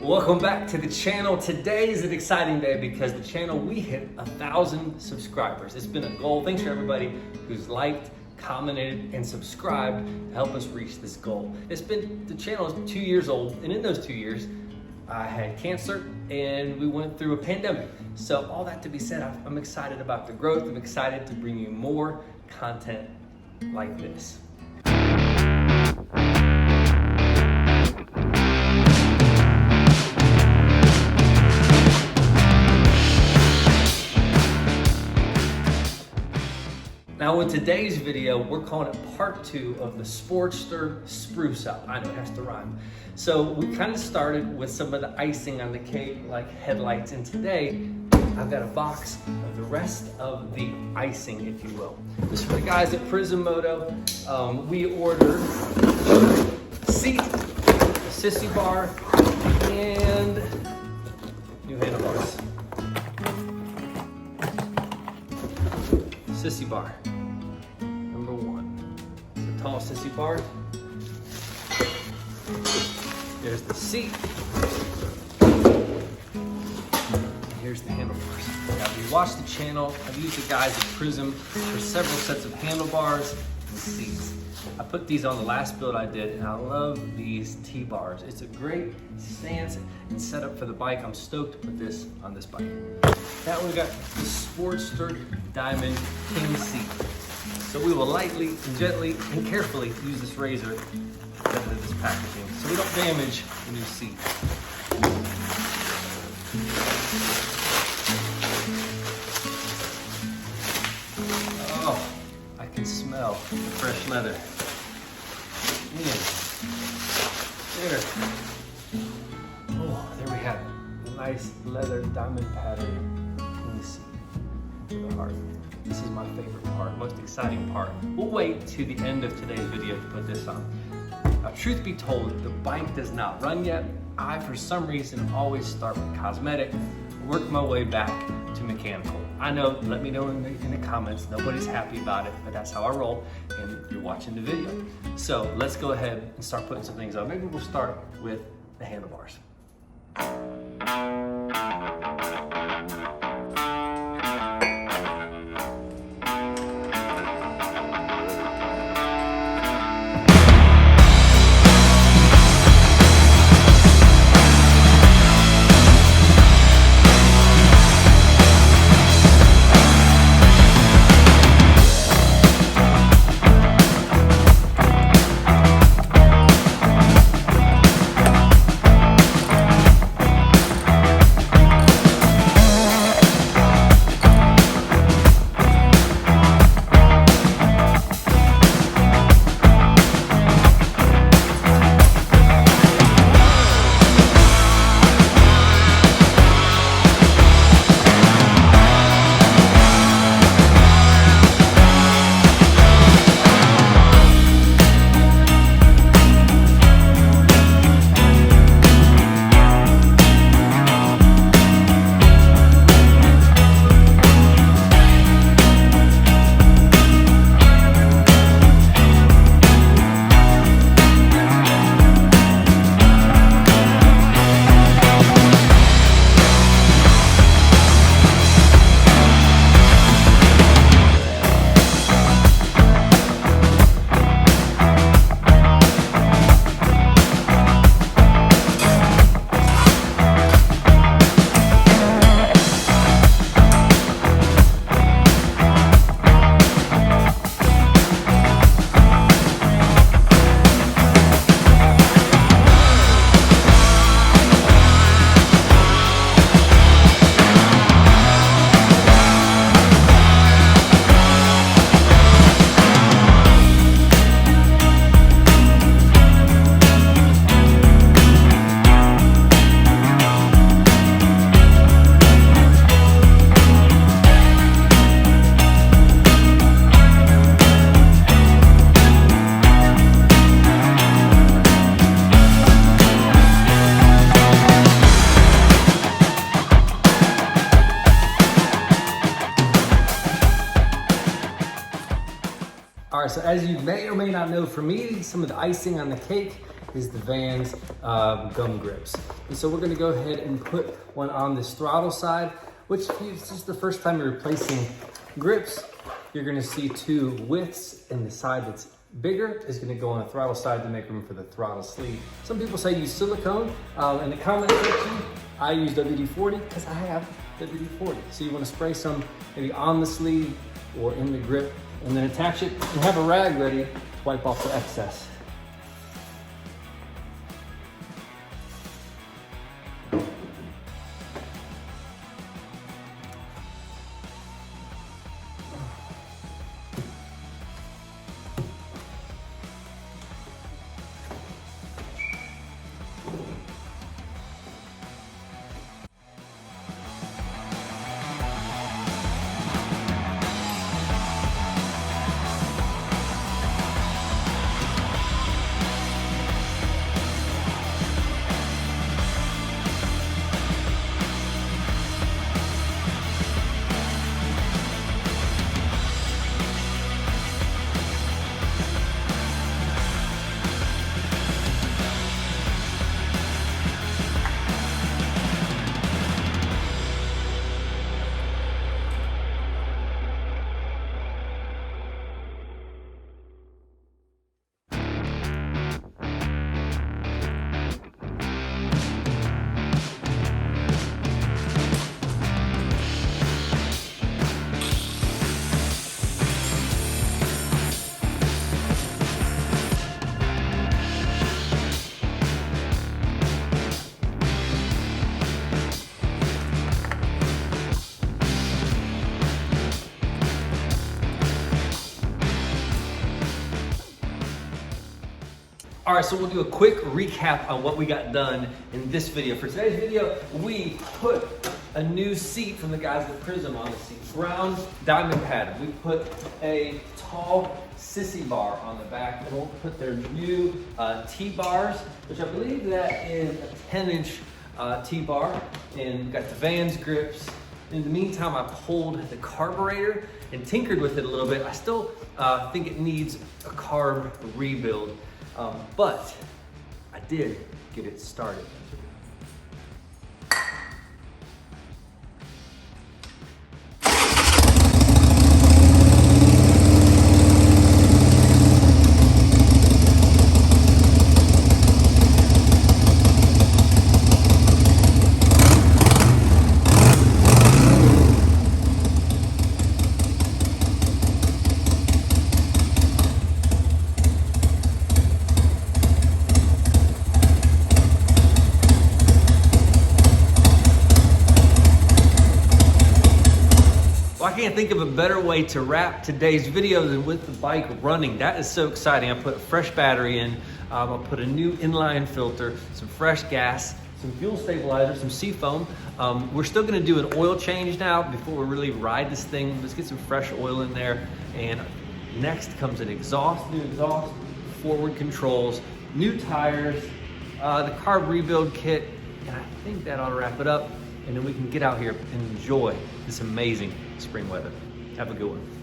Welcome back to the channel. Today is an exciting day because the channel, we hit 1,000 subscribers. It's been a goal. Thanks for everybody who's liked, commented, and subscribed to help us reach this goal. The channel is 2 years old, and in those 2 years, I had cancer and we went through a pandemic. So all that to be said, I'm excited about the growth. I'm excited to bring you more content like this. Now in today's video, we're calling it part 2 of the Sportster Spruce Up. I know it has to rhyme. So we kind of started with some of the icing on the cake, like headlights, and today I've got a box of the rest of the icing, if you will. This is for the guys at PRISM Moto. We ordered a seat, a sissy bar, and new handlebars. Sissy bar, number 1. The tall sissy bar. There's the seat. Here's the handlebars. Now, if you watch the channel, I've used the guys at PRISM for several sets of handlebars and seats. I put these on the last build I did, and I love these T-bars. It's a great stance and setup for the bike. I'm stoked to put this on this bike. Now we got the Sportster Diamond King seat. So we will lightly and gently and carefully use this razor to get into this packaging so we don't damage the new seat. Oh, I can smell the fresh leather. There. Oh, there we have it. A nice leather diamond pattern in the seat to the heart. This is my favorite part, most exciting part. We'll wait to the end of today's video to put this on. Now, truth be told, the bike does not run yet. I, for some reason, always start with cosmetic, work my way back to mechanical. I know, let me know in the comments, nobody's happy about it, but that's how I roll, and you're watching the video. So let's go ahead and start putting some things on. Maybe we'll start with the handlebars. right, so as you may or may not know, for me, some of the icing on the cake is the Vans gum grips. And so we're gonna go ahead and put one on this throttle side, which if this is the first time you're replacing grips, you're gonna see two widths, and the side that's bigger is gonna go on the throttle side to make room for the throttle sleeve. Some people say use silicone. In the comment section, I use WD-40 because I have WD-40. So you wanna spray some maybe on the sleeve or in the grip, and then attach it and have a rag ready to wipe off the excess. All right, so we'll do a quick recap on what we got done in this video. For today's video, we put a new seat from the guys at PRISM on the seat. Brown diamond pattern. We put a tall sissy bar on the back, and we'll put their new T-bars, which I believe that is a 10-inch T-bar, and we've got the Vans grips. In the meantime, I pulled the carburetor and tinkered with it a little bit. I still think it needs a carb rebuild. But I did get it started. I can't think of a better way to wrap today's video than with the bike running. That is so exciting. I put a fresh battery in, I'll put a new inline filter, some fresh gas, some fuel stabilizer, some seafoam. We're still gonna do an oil change now before we really ride this thing. Let's get some fresh oil in there. And next comes an exhaust, new exhaust, forward controls, new tires, the carb rebuild kit, and I think that ought to wrap it up. And then we can get out here and enjoy this amazing spring weather. Have a good one.